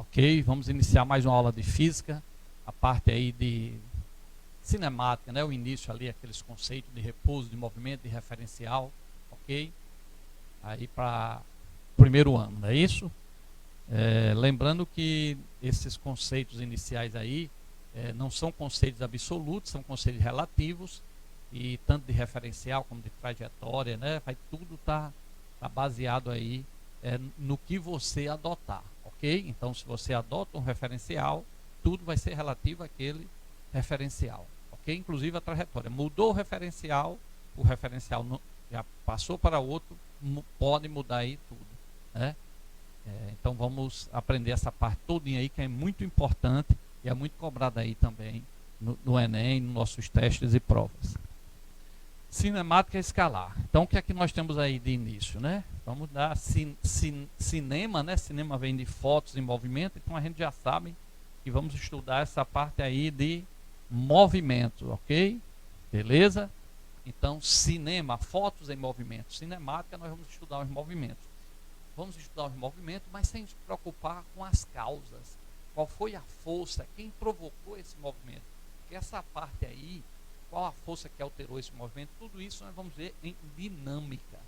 Ok? Vamos iniciar mais uma aula de física, a parte aí de cinemática, né? O início ali, aqueles conceitos de repouso, de movimento, de referencial, ok? Aí para o primeiro ano, não é isso? Lembrando que esses conceitos iniciais aí não são conceitos absolutos, são conceitos relativos, e tanto de referencial como de trajetória, né? Vai tudo tá baseado aí no que você adotar, ok? Então, se você adota um referencial, tudo vai ser relativo àquele referencial, ok? Inclusive a trajetória. Mudou o referencial já passou para outro, pode mudar aí tudo, né? Então vamos aprender essa parte todinha aí, que é muito importante e é muito cobrada aí também no Enem, nos nossos testes e provas. Cinemática escalar. Então o que é que nós temos aí de início, né? Vamos dar cinema, né? Cinema vem de fotos em movimento, então a gente já sabe que vamos estudar essa parte aí de movimento, ok? Beleza? Então cinema, fotos em movimento. Cinemática, nós vamos estudar os movimentos. Vamos estudar os movimentos, mas sem se preocupar com as causas. Qual foi a força, quem provocou esse movimento? Porque essa parte aí, qual a força que alterou esse movimento, tudo isso nós vamos ver em dinâmica.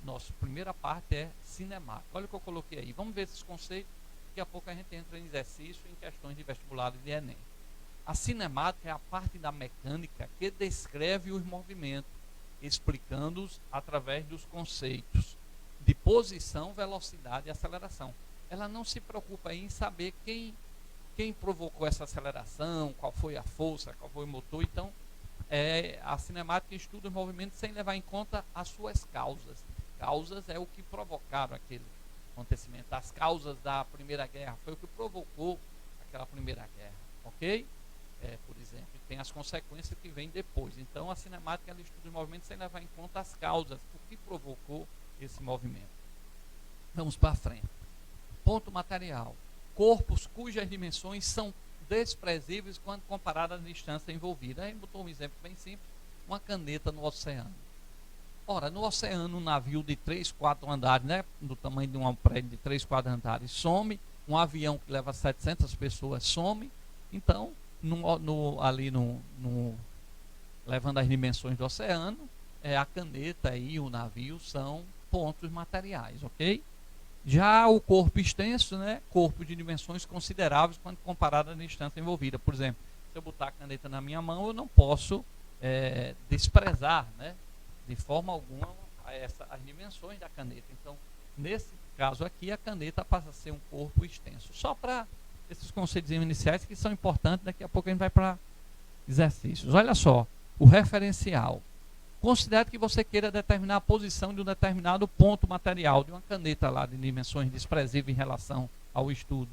Nossa primeira parte é cinemática. Olha o que eu coloquei aí. Vamos ver esses conceitos. Daqui a pouco a gente entra em exercício, em questões de vestibular e de Enem. A cinemática é a parte da mecânica que descreve os movimentos, explicando-os através dos conceitos de posição, velocidade e aceleração. Ela não se preocupa em saber quem provocou essa aceleração, qual foi a força, qual foi o motor. Então, a cinemática estuda os movimentos sem levar em conta as suas causas. Causas é o que provocaram aquele acontecimento. As causas da Primeira Guerra foi o que provocou aquela Primeira Guerra, ok? Por exemplo, tem as consequências que vêm depois. Então, a cinemática ela estuda os movimentos sem levar em conta as causas, o que provocou esse movimento. Vamos para frente. Ponto material. Corpos cujas dimensões são desprezíveis quando comparadas à distância envolvida. Aí botou um exemplo bem simples, uma caneta no oceano. Ora, no oceano, um navio de 3, 4 andares, né, do tamanho de um prédio de 3, 4 andares, some. Um avião que leva 700 pessoas some. Então, levando as dimensões do oceano, a caneta e o navio são pontos materiais, ok? Já o corpo extenso, né, corpo de dimensões consideráveis quando comparado à distância envolvida. Por exemplo, se eu botar a caneta na minha mão, eu não posso desprezar, né, de forma alguma as dimensões da caneta. Então, nesse caso aqui, a caneta passa a ser um corpo extenso. Só para esses conceitos iniciais que são importantes, daqui a pouco a gente vai para exercícios. Olha só, o referencial. Considere que você queira determinar a posição de um determinado ponto material, de uma caneta lá de dimensões desprezíveis em relação ao estudo.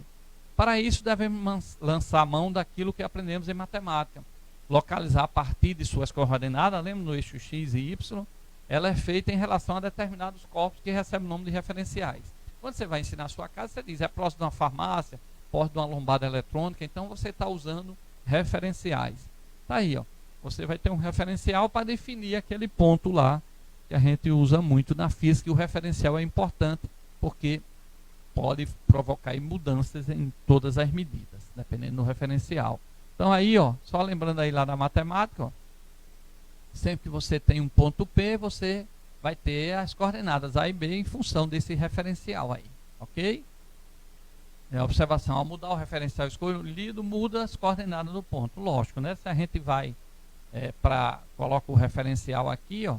Para isso, devemos lançar a mão daquilo que aprendemos em matemática. Localizar a partir de suas coordenadas, lembra no eixo X e Y, ela é feita em relação a determinados corpos que recebem o nome de referenciais. Quando você vai ensinar a sua casa, você diz, é próximo de uma farmácia, próximo de uma lombada eletrônica, então você está usando referenciais. Está aí, ó. Você vai ter um referencial para definir aquele ponto lá, que a gente usa muito na física, e o referencial é importante, porque pode provocar mudanças em todas as medidas, dependendo do referencial. Então aí, ó, só lembrando aí lá da matemática, ó, sempre que você tem um ponto P, você vai ter as coordenadas A e B em função desse referencial aí, ok? A observação, ao mudar o referencial escolhido, muda as coordenadas do ponto. Lógico, né? Se a gente vai coloca o referencial aqui, ó,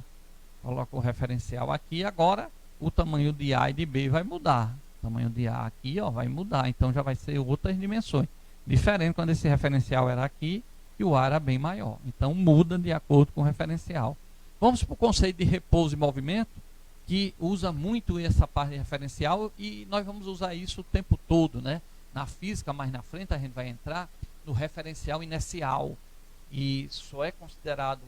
coloca o referencial aqui, agora o tamanho de A e de B vai mudar. O tamanho de A aqui, ó, vai mudar, então já vai ser outras dimensões. Diferente quando esse referencial era aqui e o A era bem maior. Então muda de acordo com o referencial. Vamos para o conceito de repouso e movimento, que usa muito essa parte de referencial, e nós vamos usar isso o tempo todo, né? Na física, mais na frente, a gente vai entrar no referencial inercial. E só é considerado,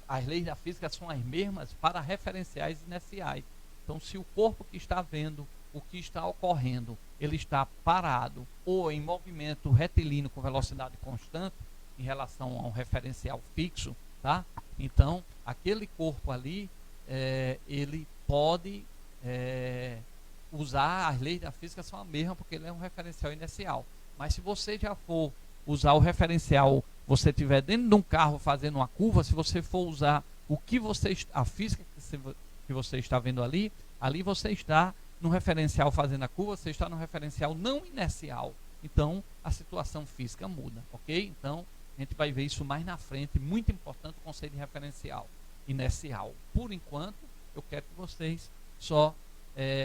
as leis da física são as mesmas para referenciais inerciais. Então, se o corpo que está vendo o que está ocorrendo, ele está parado ou em movimento retilíneo com velocidade constante em relação a um referencial fixo, tá? Então, aquele corpo ali, ele pode usar as leis da física são a mesma, porque ele é um referencial inercial. Mas se você já for usar o referencial, você estiver dentro de um carro fazendo uma curva, se você for usar o que a física que você está vendo ali você está no referencial fazendo a curva, você está no referencial não inercial. Então, a situação física muda, ok? Então, a gente vai ver isso mais na frente, muito importante o conceito de referencial inercial. Por enquanto, eu quero que vocês só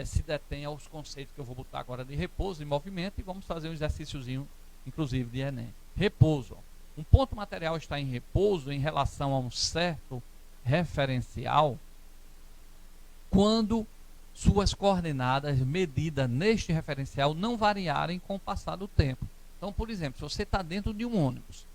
se detenham aos conceitos que eu vou botar agora de repouso e movimento, e vamos fazer um exercíciozinho, inclusive, de Enem. Repouso. Um ponto material está em repouso em relação a um certo referencial quando suas coordenadas medidas neste referencial não variarem com o passar do tempo. Então, por exemplo, se você está dentro de um ônibus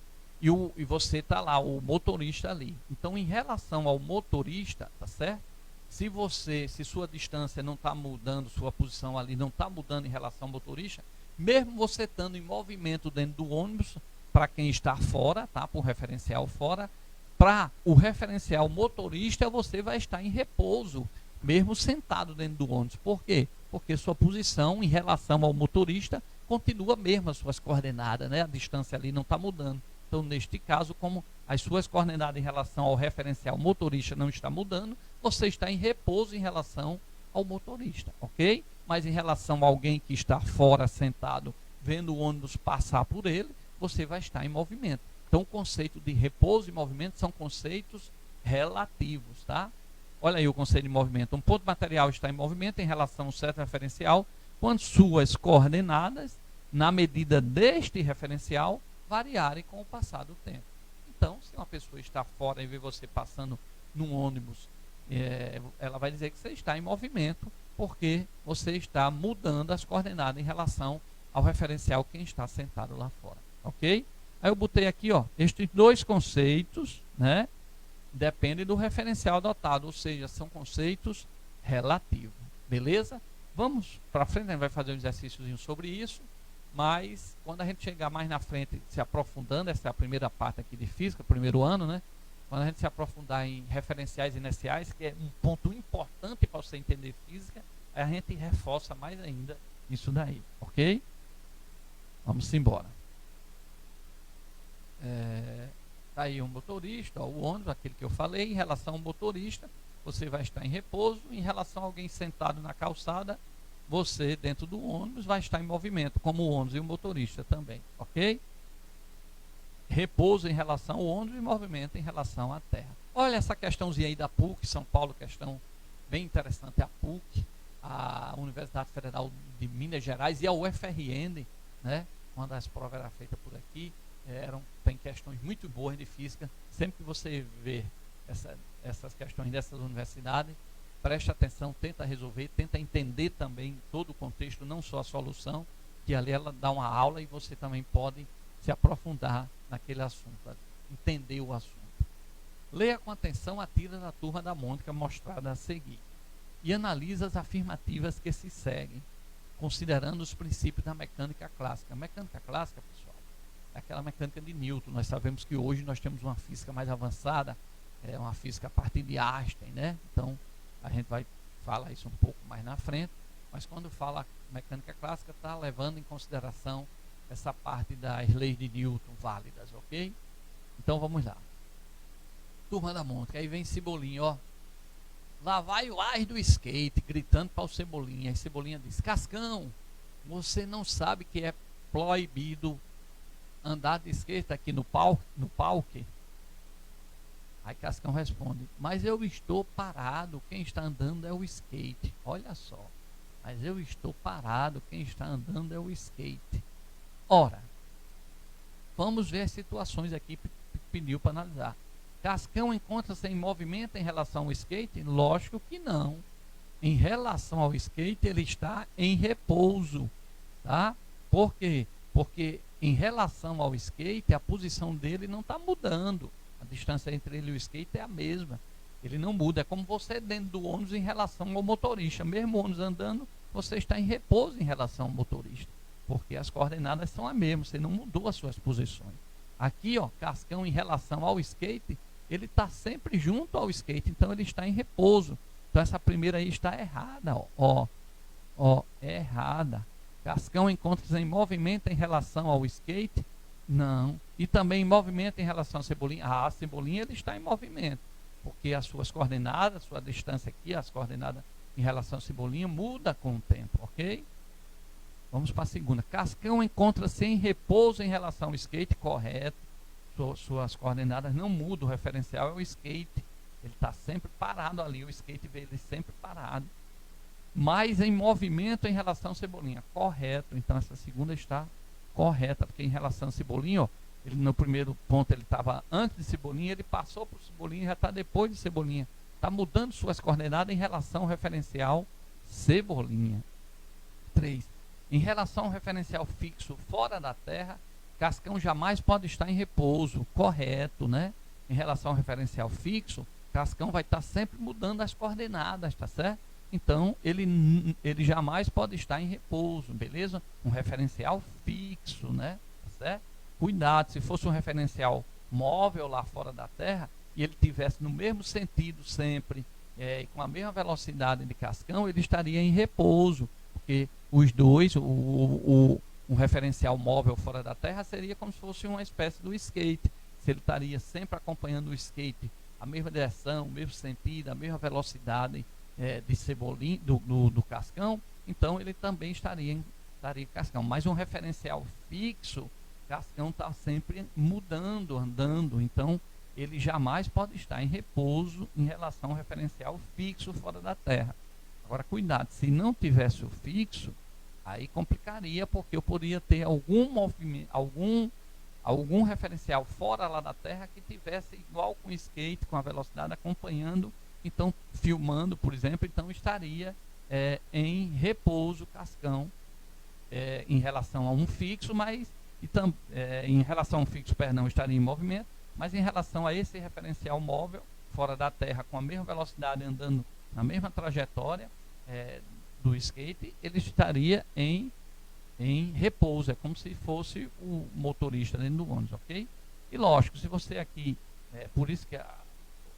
e você está lá, o motorista ali. Então, em relação ao motorista, tá certo? Se sua distância não está mudando, sua posição ali não está mudando em relação ao motorista, mesmo você estando em movimento dentro do ônibus, para quem está fora, tá? Para o referencial fora, para o referencial motorista, você vai estar em repouso, mesmo sentado dentro do ônibus. Por quê? Porque sua posição em relação ao motorista continua mesmo as suas coordenadas, né? A distância ali não está mudando. Então, neste caso, como as suas coordenadas em relação ao referencial motorista não está mudando, você está em repouso em relação ao motorista, ok? Mas em relação a alguém que está fora, sentado, vendo o ônibus passar por ele, você vai estar em movimento. Então, o conceito de repouso e movimento são conceitos relativos, tá? Olha aí o conceito de movimento. Um ponto material está em movimento em relação a um certo referencial, quando suas coordenadas, na medida deste referencial, variarem com o passar do tempo. Então, se uma pessoa está fora e vê você passando num ônibus, ela vai dizer que você está em movimento, porque você está mudando as coordenadas em relação ao referencial quem está sentado lá fora. Ok? Aí eu botei aqui, ó, estes dois conceitos, né? Dependem do referencial adotado, ou seja, são conceitos relativos. Beleza? Vamos para frente, a gente vai fazer um exercíciozinho sobre isso, mas quando a gente chegar mais na frente, se aprofundando, essa é a primeira parte aqui de física, primeiro ano, né? Quando a gente se aprofundar em referenciais inerciais, que é um ponto importante para você entender física, aí a gente reforça mais ainda isso daí, ok? Vamos embora. Está aí um motorista, ó, o ônibus, aquele que eu falei. Em relação ao motorista, você vai estar em repouso. Em relação a alguém sentado na calçada, você dentro do ônibus vai estar em movimento, como o ônibus e o motorista também, ok? Repouso em relação ao ônibus e movimento em relação à terra. Olha essa questãozinha aí da PUC, São Paulo, questão bem interessante. A PUC, a Universidade Federal de Minas Gerais e a UFRN, né? Uma das provas era feita por aqui. Tem questões muito boas de física. Sempre que você vê essas questões dessas universidades, preste atenção, tenta resolver, tenta entender também todo o contexto, não só a solução, que ali ela dá uma aula e você também pode se aprofundar naquele assunto, entender o assunto. Leia com atenção a tira da turma da Mônica mostrada a seguir e analisa as afirmativas que se seguem, considerando os princípios da mecânica clássica. A mecânica clássica, pessoal, é aquela mecânica de Newton. Nós sabemos que hoje nós temos uma física mais avançada, uma física a partir de Einstein, né? Então, a gente vai falar isso um pouco mais na frente, mas quando fala mecânica clássica, está levando em consideração essa parte das leis de Newton válidas, ok? Então, vamos lá. Turma da Mônica, aí vem Cebolinha, ó. Lá vai o Ás do skate, gritando para o Cebolinha. Aí Cebolinha diz: Cascão, você não sabe que é proibido andar de skate aqui no parque? Aí Cascão responde: mas eu estou parado, quem está andando é o skate. Olha só, mas eu estou parado, quem está andando é o skate. Ora, vamos ver as situações aqui que pediu para analisar. Cascão encontra-se em movimento em relação ao skate? Lógico que não. Em relação ao skate, ele está em repouso, tá? Por quê? Porque em relação ao skate, a posição dele não está mudando. A distância entre ele e o skate é a mesma. Ele não muda. É como você dentro do ônibus em relação ao motorista. Mesmo o ônibus andando, você está em repouso em relação ao motorista. Porque as coordenadas são as mesmas. Você não mudou as suas posições. Aqui, ó, Cascão em relação ao skate, ele está sempre junto ao skate. Então, ele está em repouso. Então, essa primeira aí está errada, ó. Ó, errada. Cascão encontra-se em movimento em relação ao skate? Não. E também em movimento em relação à cebolinha? Ah, a cebolinha ele está em movimento, porque as suas coordenadas, sua distância aqui, as coordenadas em relação à cebolinha muda com o tempo, ok? Vamos para a segunda. Cascão encontra-se em repouso em relação ao skate? Correto. Suas coordenadas não mudam, o referencial é o skate. Ele está sempre parado ali, o skate vê ele sempre parado. Mas em movimento em relação à cebolinha? Correto. Então essa segunda está correta, porque em relação a cebolinha, ó, ele no primeiro ponto ele estava antes de cebolinha, ele passou para o cebolinha e já está depois de cebolinha. Está mudando suas coordenadas em relação ao referencial cebolinha. 3. Em relação ao referencial fixo fora da Terra, Cascão jamais pode estar em repouso. Correto, né? Em relação ao referencial fixo, Cascão vai estar sempre mudando as coordenadas, tá certo? Então, ele jamais pode estar em repouso, beleza? Um referencial fixo, né? Tá certo? Cuidado, se fosse um referencial móvel lá fora da Terra, e ele tivesse no mesmo sentido sempre, com a mesma velocidade de Cascão, ele estaria em repouso, porque os dois, um referencial móvel fora da Terra seria como se fosse uma espécie do skate. Se ele estaria sempre acompanhando o skate, a mesma direção, o mesmo sentido, a mesma velocidade de cebolinha, do Cascão, então ele também estaria em Cascão. Mas um referencial fixo, Cascão está sempre mudando, andando, então ele jamais pode estar em repouso em relação ao referencial fixo fora da Terra. Agora, cuidado, se não tivesse o fixo, aí complicaria, porque eu poderia ter algum movimento, algum referencial fora lá da Terra que tivesse igual com o skate, com a velocidade acompanhando, então filmando, por exemplo, então estaria em repouso Cascão em relação a um fixo, mas em relação a um fixo, perdão, estaria em movimento, mas em relação a esse referencial móvel fora da Terra com a mesma velocidade andando na mesma trajetória do skate, ele estaria em repouso, é como se fosse o motorista dentro do ônibus, ok? E lógico, se você aqui, por isso que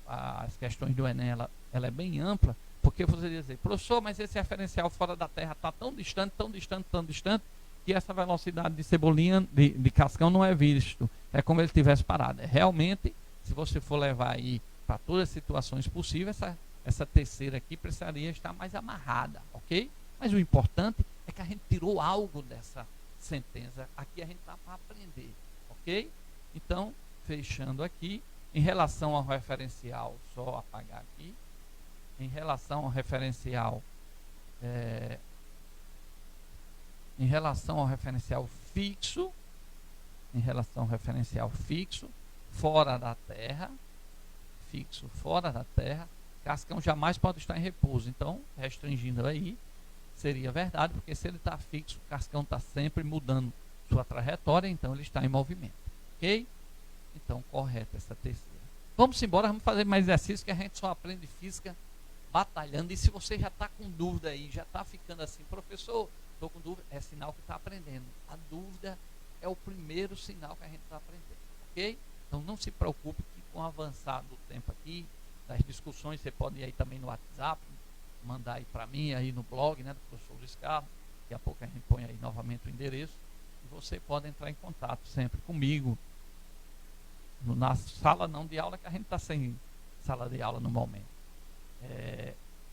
as questões do Enem, ela é bem ampla, porque você dizer, professor, mas esse referencial fora da Terra está tão distante, tão distante, tão distante, que essa velocidade de cebolinha, de Cascão não é visto, é como ele tivesse parado. Realmente, se você for levar aí para todas as situações possíveis, essa terceira aqui precisaria estar mais amarrada, ok? Mas o importante é que a gente tirou algo dessa sentença. Aqui a gente está para aprender, ok? Então, fechando aqui, em relação ao referencial, só apagar aqui, em relação ao referencial, em relação ao referencial fixo, fora da Terra, fixo fora da Terra, Cascão jamais pode estar em repouso. Então, restringindo aí, seria verdade, porque se ele está fixo, o Cascão está sempre mudando sua trajetória, então ele está em movimento. Ok? Então, correto essa terceira. Vamos embora, vamos fazer mais exercícios, que a gente só aprende física batalhando. E se você já está com dúvida aí, já está ficando assim, professor, estou com dúvida, é sinal que está aprendendo. A dúvida é o primeiro sinal que a gente está aprendendo. Ok? Então, não se preocupe que com o avançar do tempo aqui, das discussões, você pode ir aí também no WhatsApp, mandar aí para mim, aí no blog, né, do professor Luiz Carlos. Daqui a pouco a gente põe aí novamente o endereço. E você pode entrar em contato sempre comigo. Na sala não de aula, que a gente está sem sala de aula no momento.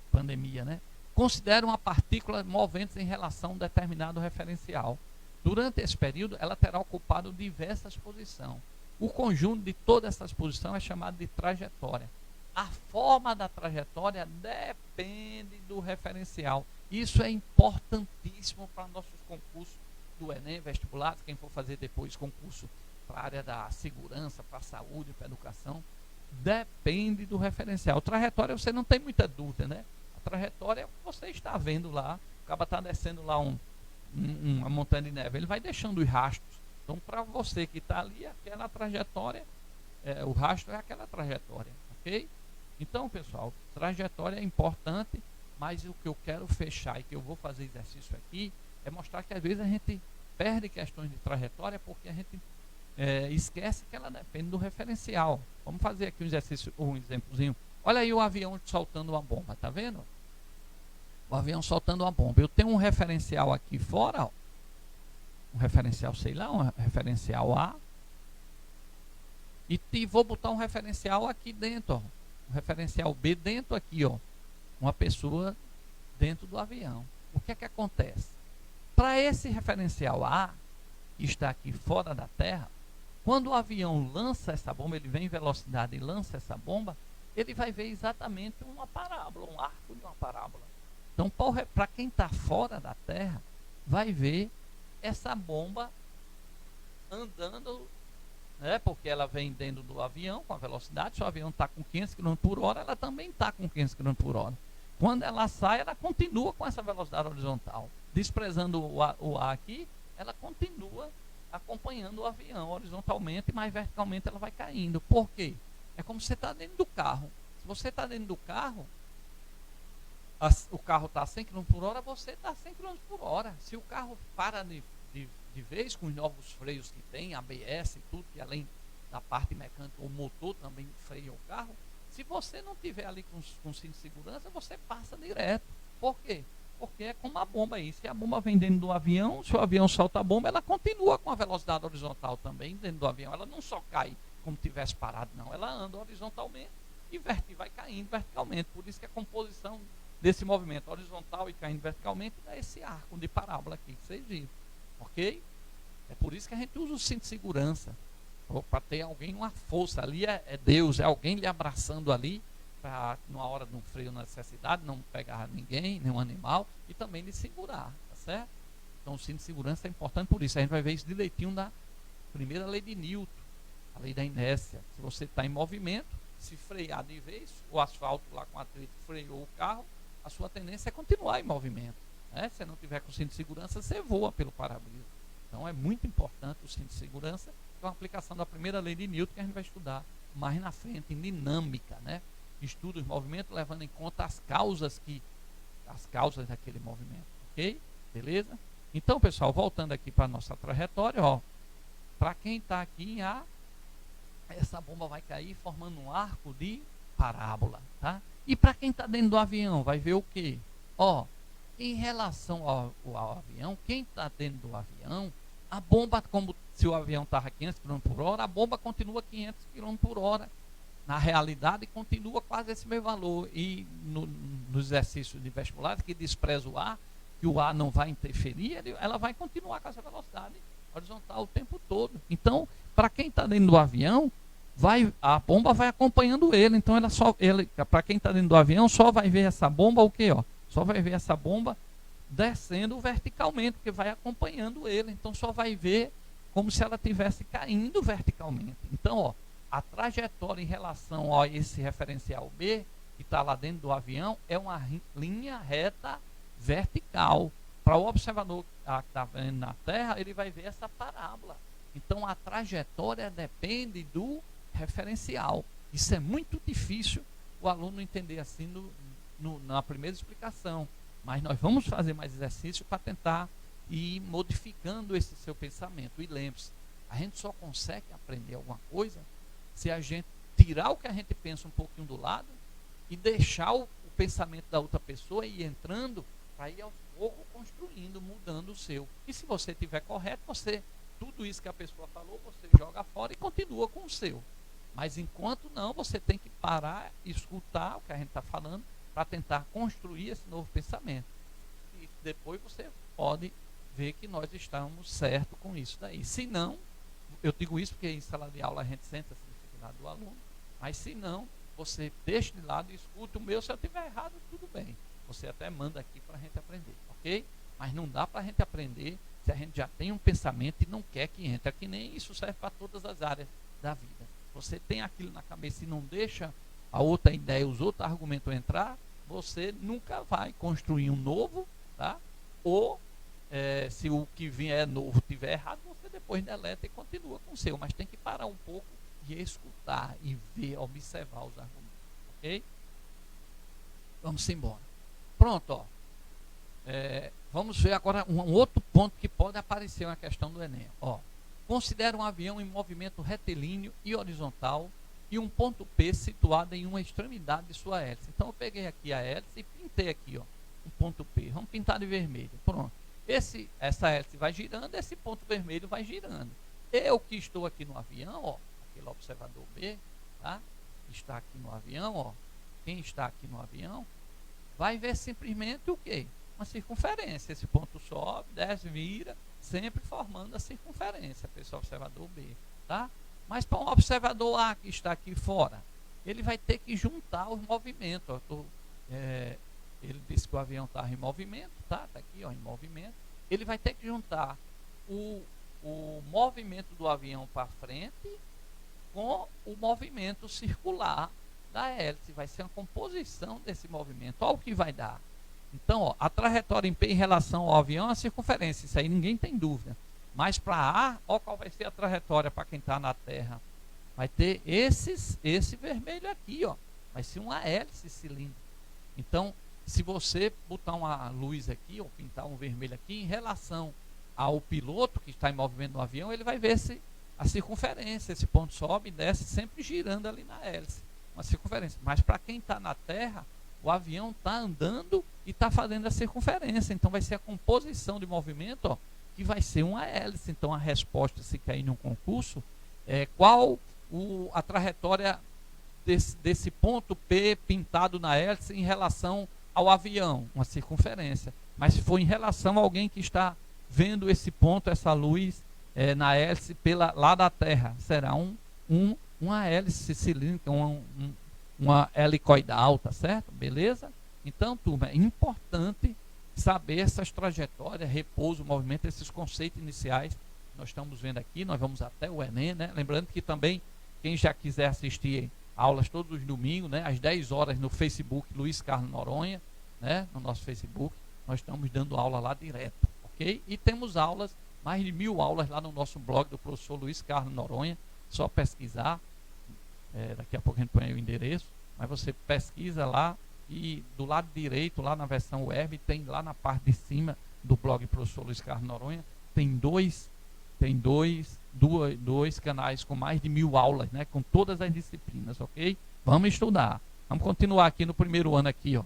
Pandemia, né? Considera uma partícula movente em relação a um determinado referencial. Durante esse período, ela terá ocupado diversas posições. O conjunto de todas essas posições é chamado de trajetória. A forma da trajetória depende do referencial. Isso é importantíssimo para nossos concursos do Enem, vestibular, quem for fazer depois concurso para a área da segurança, para a saúde, para a educação, depende do referencial. Trajetória você não tem muita dúvida, né? A trajetória é o que você está vendo lá. O cara está descendo lá uma montanha de neve, ele vai deixando os rastros. Então, para você que está ali, aquela trajetória, o rastro é aquela trajetória, ok? Então, pessoal, trajetória é importante, mas o que eu quero fechar e que eu vou fazer exercício aqui é mostrar que às vezes a gente perde questões de trajetória porque a gente esquece que ela depende do referencial. Vamos fazer aqui um exercício, um exemplozinho. Olha aí o avião soltando uma bomba, tá vendo? o avião soltando uma bomba. Eu tenho um referencial aqui fora, ó, um referencial, sei lá, um referencial A, e vou botar um referencial aqui dentro, ó, um referencial B dentro aqui, ó, uma pessoa dentro do avião. O que é que acontece? Para esse referencial A, que está aqui fora da Terra, quando o avião lança essa bomba, ele vem em velocidade e lança essa bomba, ele vai ver exatamente uma parábola, um arco de uma parábola. Então, para quem está fora da Terra, vai ver essa bomba andando, né, porque ela vem dentro do avião com a velocidade. Se o avião está com 500 km por hora, ela também está com 500 km por hora. Quando ela sai, ela continua com essa velocidade horizontal. Desprezando o ar aqui, ela continua acompanhando o avião horizontalmente, mas verticalmente ela vai caindo. Por quê? É como se você está dentro do carro. Se você está dentro do carro, o carro está a 100 km por hora, você está a 100 km por hora. Se o carro para de vez, com os novos freios que tem, ABS e tudo, que além da parte mecânica, o motor também freia o carro, se você não tiver ali com cinto de segurança, você passa direto. Por quê? Porque é como a bomba aí. Se a bomba vem dentro do avião, se o avião solta a bomba, ela continua com a velocidade horizontal também dentro do avião. Ela não só cai como tivesse parado, não. Ela anda horizontalmente e vai caindo verticalmente. Por isso que a composição desse movimento horizontal e caindo verticalmente dá esse arco de parábola aqui que vocês viram. Ok? É por isso que a gente usa o cinto de segurança. Para ter alguém, uma força ali, é Deus, é alguém lhe abraçando ali, para numa hora de um freio na necessidade, não pegar ninguém, nenhum animal, e também lhe segurar, tá certo? Então o cinto de segurança é importante por isso. A gente vai ver isso direitinho na primeira lei de Newton, a lei da inércia. Se você está em movimento, se frear de vez, o asfalto lá com atrito freou o carro, a sua tendência é continuar em movimento, né? Se não tiver com cinto de segurança, você voa pelo para-brisa. Então é muito importante o cinto de segurança, que é uma aplicação da primeira lei de Newton, que a gente vai estudar mais na frente, em dinâmica, né? Estuda os movimentos levando em conta as causas daquele movimento, ok? Beleza? Então, pessoal, voltando aqui para a nossa trajetória, ó, para quem está aqui em A, essa bomba vai cair formando um arco de parábola, tá? E para quem está dentro do avião, vai ver o quê? Ó, em relação ao avião, quem está dentro do avião, a bomba, como se o avião estava a 500 km por hora, a bomba continua 500 km por hora. Na realidade, continua quase esse mesmo valor. E nos exercícios de vestibular, que despreza o ar, que o ar não vai interferir, ela vai continuar com essa velocidade horizontal o tempo todo. Então, para quem está dentro do avião, a bomba vai acompanhando ele. Então, para quem está dentro do avião, só vai ver essa bomba o quê? Ó? Só vai ver essa bomba descendo verticalmente, porque vai acompanhando ele. Então, só vai ver como se ela estivesse caindo verticalmente. Então, ó, a trajetória em relação a esse referencial B, que está lá dentro do avião, é uma linha reta vertical. Para o observador que está vendo na Terra, ele vai ver essa parábola. Então, a trajetória depende do referencial. Isso é muito difícil o aluno entender assim na primeira explicação. Mas nós vamos fazer mais exercício para tentar ir modificando esse seu pensamento. E lembre-se, a gente só consegue aprender alguma coisa se a gente tirar o que a gente pensa um pouquinho do lado e deixar o pensamento da outra pessoa ir entrando para ir aos poucos construindo, mudando o seu. E se você estiver correto, tudo isso que a pessoa falou, você joga fora e continua com o seu. Mas enquanto não, você tem que parar e escutar o que a gente está falando para tentar construir esse novo pensamento. E depois você pode ver que nós estamos certos com isso daí. Se não, eu digo isso porque em sala de aula a gente senta do aluno, mas se não, você deixa de lado e escuta o meu. Se eu estiver errado, tudo bem, você até manda aqui para a gente aprender, ok? Mas não dá para a gente aprender se a gente já tem um pensamento e não quer que entre. É que nem isso serve para todas as áreas da vida. Você tem aquilo na cabeça e não deixa a outra ideia, os outros argumentos entrar, você nunca vai construir um novo, tá? Ou se o que vier novo estiver errado, você depois deleta e continua com o seu, mas tem que parar um pouco e escutar e ver, observar os argumentos, ok? Vamos embora. Pronto, ó. Vamos ver agora um outro ponto que pode aparecer na questão do Enem. Ó, considera um avião em movimento retilíneo e horizontal e um ponto P situado em uma extremidade de sua hélice. Então eu peguei aqui a hélice e pintei aqui, ó, um ponto P. Vamos pintar de vermelho. Pronto. Essa hélice vai girando, esse ponto vermelho vai girando. Eu que estou aqui no avião, ó, aquele observador B, tá? Está aqui no avião, ó. Quem está aqui no avião vai ver simplesmente o quê? Uma circunferência. Esse ponto sobe, desce, vira, sempre formando a circunferência para esse observador B, tá? Mas para um observador A que está aqui fora, ele vai ter que juntar os movimentos. Ó. Ele disse que o avião está em movimento, tá? Está aqui, ó, em movimento. Ele vai ter que juntar o movimento do avião para frente com o movimento circular da hélice. Vai ser uma composição desse movimento. Olha o que vai dar. Então, ó, a trajetória em P em relação ao avião é a circunferência. Isso aí ninguém tem dúvida. Mas para A, olha qual vai ser a trajetória para quem está na Terra. Vai ter esse vermelho aqui, ó. Vai ser uma hélice cilíndrica. Então, se você botar uma luz aqui, ou pintar um vermelho aqui, em relação ao piloto que está em movimento no avião, ele vai ver a circunferência. Esse ponto sobe e desce, sempre girando ali na hélice. Uma circunferência. Mas para quem está na Terra, o avião está andando e está fazendo a circunferência. Então, vai ser a composição de movimento, ó, que vai ser uma hélice. Então, a resposta, se cair num concurso, é qual a trajetória desse ponto P pintado na hélice em relação ao avião, uma circunferência. Mas se for em relação a alguém que está vendo esse ponto, essa luz na hélice lá da Terra, será uma hélice cilíndrica, uma helicoidal, tá certo? Beleza? Então, turma, é importante saber essas trajetórias, repouso, movimento, esses conceitos iniciais que nós estamos vendo aqui. Nós vamos até o Enem, né? Lembrando que também, quem já quiser assistir aulas todos os domingos, né, às 10 horas no Facebook Luiz Carlos Noronha, né, no nosso Facebook, nós estamos dando aula lá direto, ok? E temos aulas, mais de 1000 aulas lá no nosso blog do professor Luiz Carlos Noronha, só pesquisar, daqui a pouco a gente põe aí o endereço, mas você pesquisa lá e do lado direito, lá na versão web, tem lá na parte de cima do blog professor Luiz Carlos Noronha, tem dois canais com mais de 1000 aulas, né, com todas as disciplinas, ok? Vamos estudar. Vamos continuar aqui no primeiro ano aqui, ó.